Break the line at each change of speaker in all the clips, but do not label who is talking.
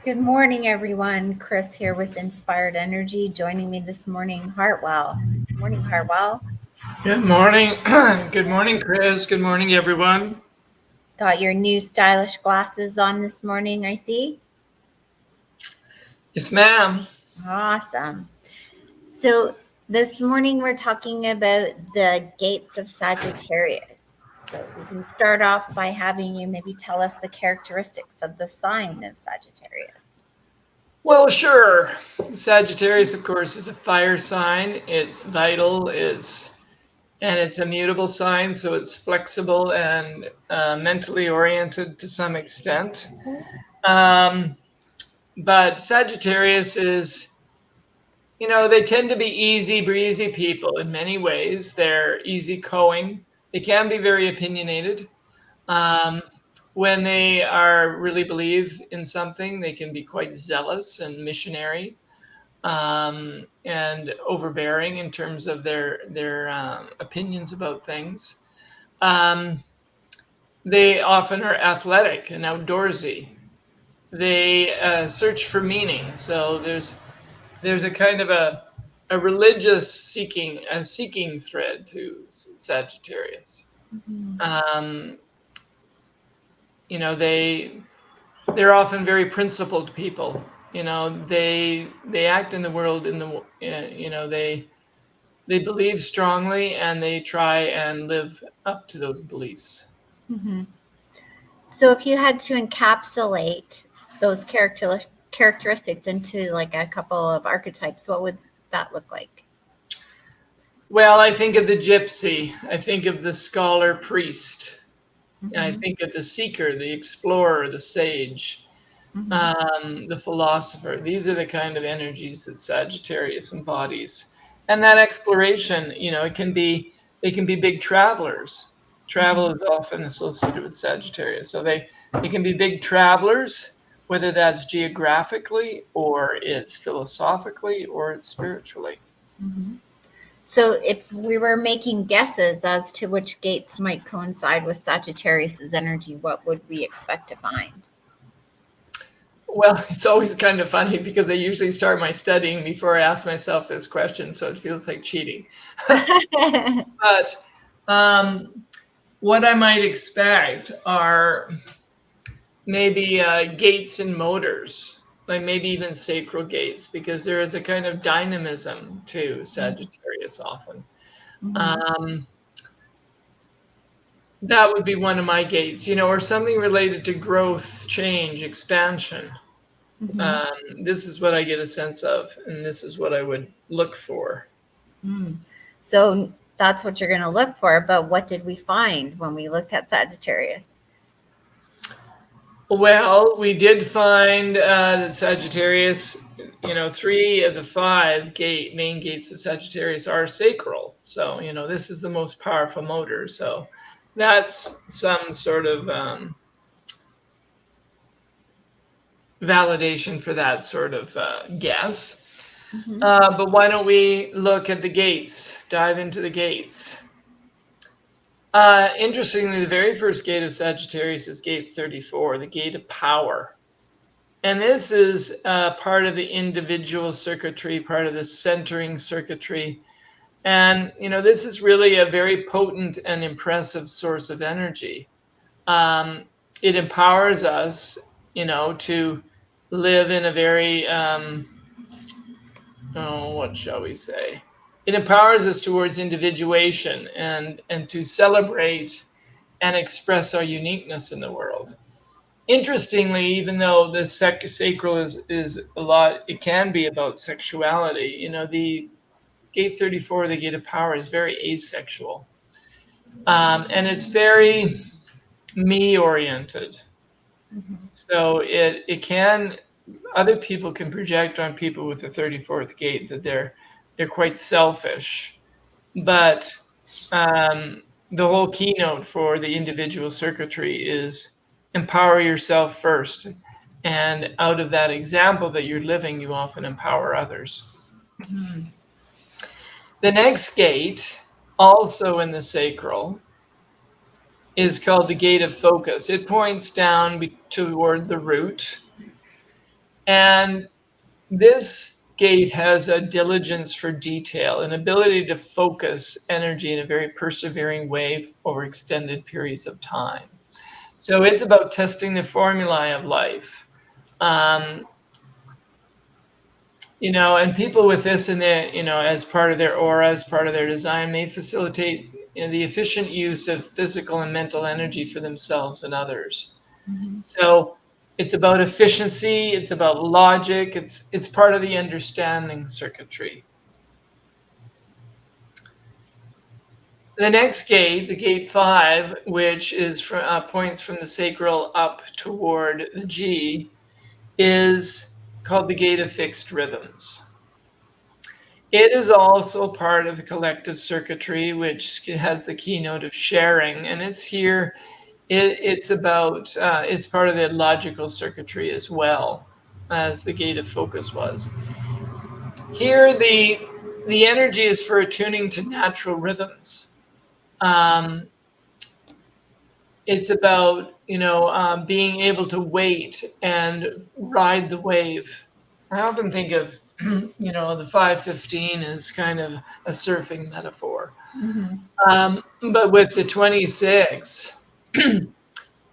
Good morning, everyone. Kris here with Inspired Energy. Joining me this morning, Hartwell. Morning, Hartwell.
Good morning. Good morning, Kris. Good morning, everyone.
Got your new stylish glasses on this morning, I see.
Yes, ma'am.
Awesome. So, this morning we're talking about the gates of Sagittarius. So, we can start off by having you maybe tell us the characteristics of the sign of Sagittarius.
Well, sure. Sagittarius, of course, is a fire sign. It's vital. It's a mutable sign, so it's flexible and mentally oriented to some extent. Um, but Sagittarius is, they tend to be easy breezy people in many ways. They're easygoing. They can be very opinionated. Um, when they are really believe in something, they can be quite zealous and missionary, and overbearing in terms of their opinions about things. Um, they often are athletic and outdoorsy. They search for meaning. So there's a kind of a religious seeking thread to Sagittarius.
Mhm.
Um, they're often very principled people. They act in the world in the they believe strongly and they try and live up to those beliefs.
Mhm. So, if you had to encapsulate those characteristics into like a couple of archetypes, what would that look like?
Well, I think of the gypsy. I think of the scholar priest. I
Hmm.
think of the seeker, the explorer, the sage,
Hmm.
the philosopher. These are the kind of energies that Sagittarius embodies. And that exploration, they can be big travelers. Travel
Hmm.
is often associated with Sagittarius. So they can be big travelers, whether that's geographically or it's philosophically or it's spiritually.
Hmm. So, if we were making guesses as to which gates might coincide with Sagittarius's energy, what would we expect to find?
Well, it's always kind of funny because I usually start my studying before I ask myself this question, so it feels like cheating. But what I might expect are maybe gates and motors, like maybe even sacral gates, because there is a kind of dynamism to Sagittarius often.
Hmm.
Um, that would be one of my gates, or something related to growth, change, expansion.
Hmm.
This is what I get a sense of, and this is what I would look for.
Mm. So, that's what you're going to look for. But what did we find when we looked at Sagittarius?
Well, we did find that Sagittarius, three of the five main gates of Sagittarius are sacral. So, this is the most powerful motor. So, that's some sort of validation for that sort of guess.
Hmm.
But why don't we look at the gates, dive into the gates? Interestingly, the very first gate of Sagittarius is gate 34, the gate of power. And this is part of the individual circuitry, part of the centering circuitry. And, this is really a very potent and impressive source of energy. Um, it empowers us, to live in a very, what shall we say? It empowers us towards individuation and to celebrate and express our uniqueness in the world. Interestingly, even though the sacral is a lot, it can be about sexuality. The gate 34, the gate of power, is very asexual, and it's very me oriented.
Hmm.
So it can other people can project on people with the 34th gate that they're quite selfish, but the whole keynote for the individual circuitry is empower yourself first. And out of that example that you're living, you often empower others.
Hmm.
The next gate, also in the sacral, is called the gate of focus. It points down toward the root. And this gate has a diligence for detail, an ability to focus energy in a very persevering way over extended periods of time. So it's about testing the formulae of life. Um, and people with this in their, as part of their aura, as part of their design, may facilitate the efficient use of physical and mental energy for themselves and others.
Mm-hmm.
So it's about efficiency, it's about logic, it's part of the understanding circuitry. The next gate, the gate 5, which is points from the sacral up toward the G, is called the gate of fixed rhythms. It is also part of the collective circuitry, which has the keynote of sharing, and it's here. It's part of the logical circuitry as well as the gate of focus was. Here, the energy is for attuning to natural rhythms. It's about being able to wait and ride the wave. I often think of the 515 as kind of a surfing metaphor.
Mm-hmm.
But with the 26,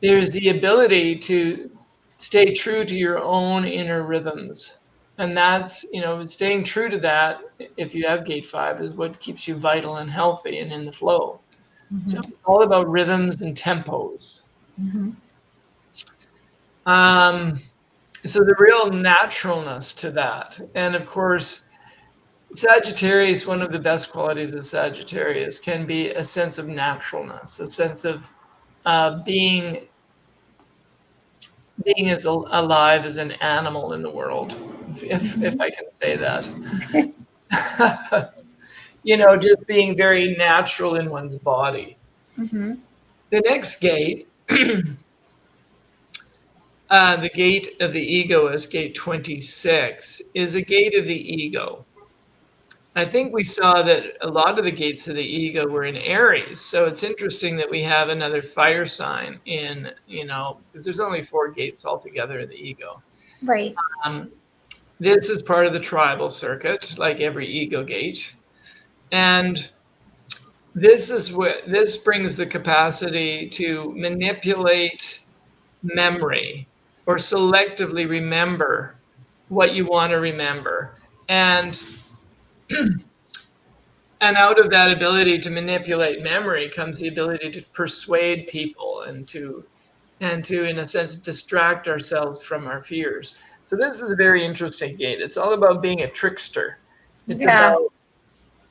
there's the ability to stay true to your own inner rhythms. And that's, staying true to that, if you have gate 5, is what keeps you vital and healthy and in the flow. So
Mm-hmm.
it's all about rhythms and tempos.
Mm-hmm.
So the real naturalness to that. And of course, Sagittarius, one of the best qualities of Sagittarius can be a sense of naturalness, a sense of being as alive as an animal in the world, if I can say that. Just being very natural in one's body.
Mm-hmm.
The next gate, the gate of the ego is gate 26, is a gate of the ego. I think we saw that a lot of the gates of the ego were in Aries. So it's interesting that we have another fire sign in, because there's only 4 gates altogether in the ego.
Right.
This is part of the tribal circuit, like every ego gate. And this brings the capacity to manipulate memory or selectively remember what you want to remember. And out of that ability to manipulate memory comes the ability to persuade people and to in a sense distract ourselves from our fears. So this is a very interesting gate. It's all about being a trickster. It's
Yeah.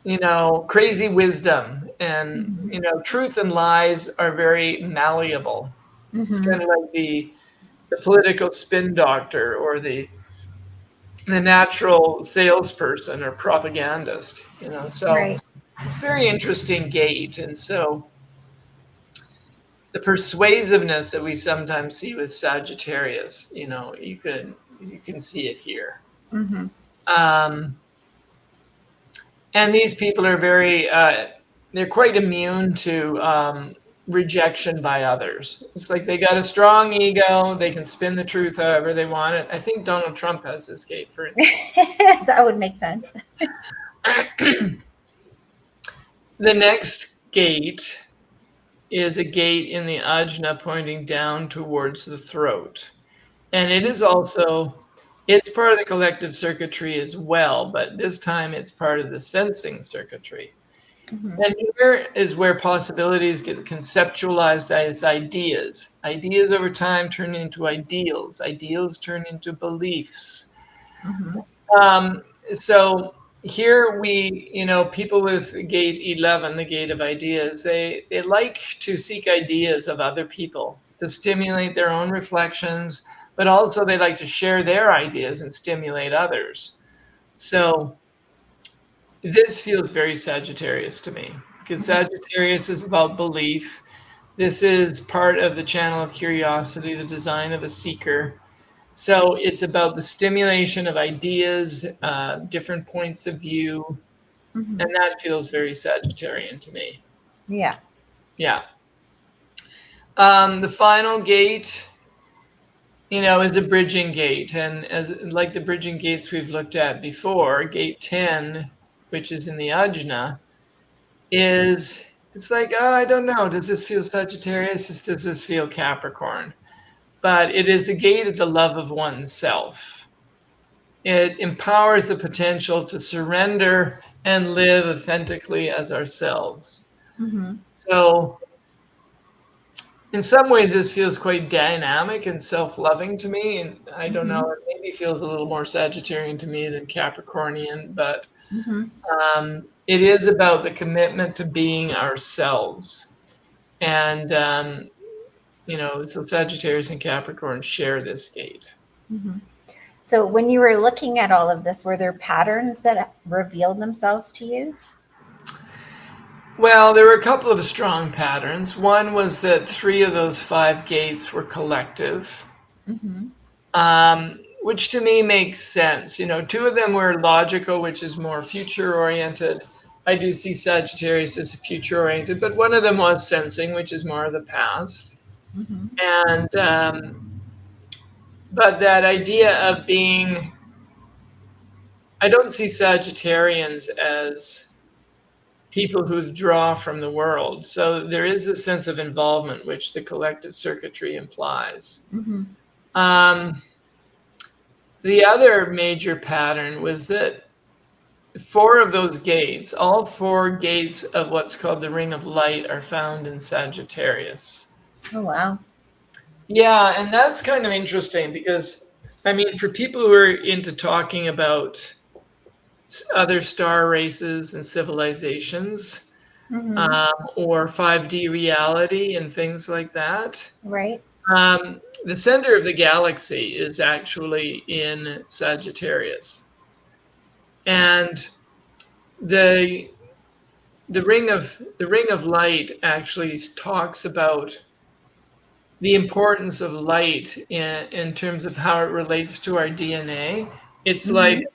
about crazy wisdom, and
Mm-hmm.
truth and lies are very malleable. It's
Mm-hmm.
kind of like the political spin doctor or the natural salesperson or propagandist, so
Right.
it's a very interesting gate. And so the persuasiveness that we sometimes see with Sagittarius, you can see it here.
Mm-hmm.
Um, and these people are they're quite immune to rejection by others. It's like they got a strong ego. They can spin the truth however they want it. I think Donald Trump has this gate, for instance.
That would make sense.
The next gate is a gate in the ajna pointing down towards the throat. And it's part of the collective circuitry as well, but this time it's part of the sensing circuitry.
Mm-hmm.
And here is where possibilities get conceptualized as ideas. Ideas over time turn into ideals. Ideals turn into beliefs.
Mm-hmm.
So here people with gate 11, the gate of ideas, they like to seek ideas of other people to stimulate their own reflections, but also they like to share their ideas and stimulate others. So this feels very Sagittarius to me, because Sagittarius is about belief. This is part of the channel of curiosity, the design of a seeker. So it's about the stimulation of ideas, different points of view,
Mm-hmm.
and that feels very Sagittarian to me.
Yeah.
Yeah. The final gate is a bridging gate. And as like the bridging gates we've looked at before, gate 10, which is in the Ajna, it's like, oh, I don't know. Does this feel Sagittarius? Does this feel Capricorn? But it is a gate of the love of oneself. It empowers the potential to surrender and live authentically as ourselves.
Mm-hmm.
So in some ways, this feels quite dynamic and self-loving to me. And I don't
Mm-hmm.
know, it maybe feels a little more Sagittarian to me than Capricornian, but
Mm-hmm.
it is about the commitment to being ourselves. And, so Sagittarius and Capricorn share this gate.
Mm-hmm. So when you were looking at all of this, were there patterns that revealed themselves to you?
Well, there were a couple of strong patterns. One was that 3 of those 5 gates were collective.
Mm-hmm.
Which to me makes sense. 2 of them were logical, which is more future oriented. I do see Sagittarius as future oriented, but one of them was sensing, which is more of the past.
Mm-hmm.
And but that idea of being, I don't see Sagittarians as people who draw from the world. So there is a sense of involvement, which the collective circuitry implies.
Mm-hmm.
The other major pattern was that 4 of those gates, all 4 gates of what's called the Ring of Light, are found in Sagittarius.
Oh, wow.
Yeah, and that's kind of interesting because, for people who are into talking about other star races and civilizations,
Mm-hmm.
or 5D reality and things like that,
Right.
the center of the galaxy is actually in Sagittarius. And the ring of light actually talks about the importance of light in terms of how it relates to our DNA. It's
Mm-hmm.
like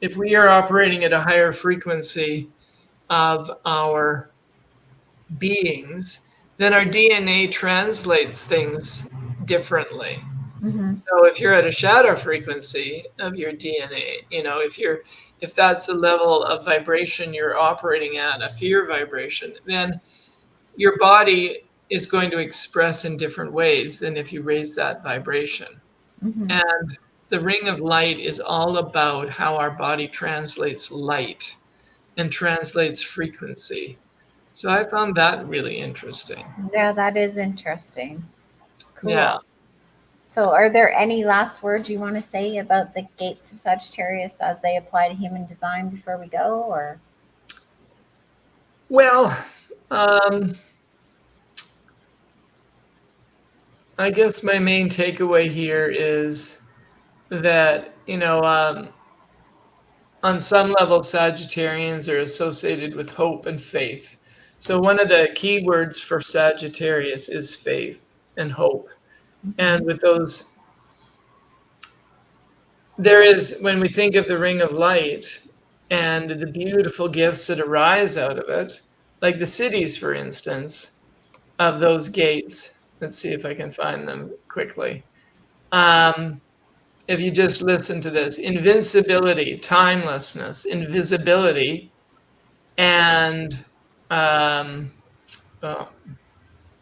if we are operating at a higher frequency of our beings, then our DNA translates things differently.
Mm-hmm.
So if you're at a shadow frequency of your DNA, if that's the level of vibration you're operating at, a fear vibration, then your body is going to express in different ways than if you raise that vibration.
Mm-hmm.
And the ring of light is all about how our body translates light and translates frequency. So I found that really interesting.
Yeah, that is interesting.
Yeah.
Cool. So, are there any last words you want to say about the gates of Sagittarius as they apply to human design before we go? Or
Well, I guess my main takeaway here is that, on some level, Sagittarians are associated with hope and faith. So, one of the key words for Sagittarius is faith and hope. And
Mhm.
with those, there is, when we think of the ring of light and the beautiful gifts that arise out of it, like the cities, for instance, of those gates. Let's see if I can find them quickly. Um, if you just listen to this: invincibility, timelessness, invisibility, and um, oh,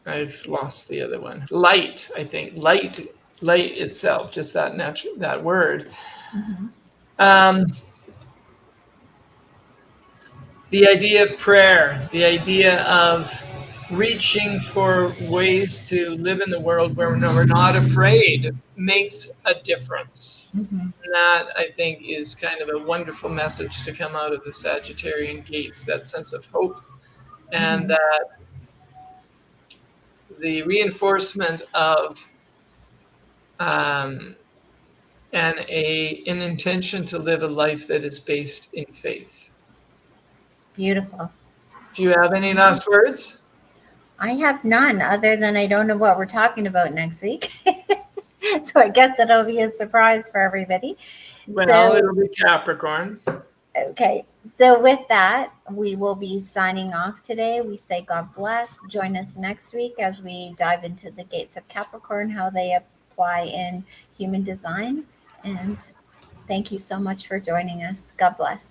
I've lost the other one. Light, I think. Light itself, just that word.
Mhm.
Um, the idea of prayer, the idea of reaching for ways to live in the world where we're not afraid makes a difference.
Mhm.
And that, I think, is kind of a wonderful message to come out of the Sagittarian gates, that sense of hope and
Mhm.
that the reinforcement of um, an intention to live a life that is based in faith.
Beautiful.
Do you have any last words?
I have none other than I don't know what we're talking about next week. So I guess it'll be a surprise for everybody.
Well,
So,
it'll be Capricorn.
okay. So with that, we will be signing off today. We say God bless. Join us next week as we dive into the gates of Capricorn, how they apply in human design. And thank you so much for joining us. God bless.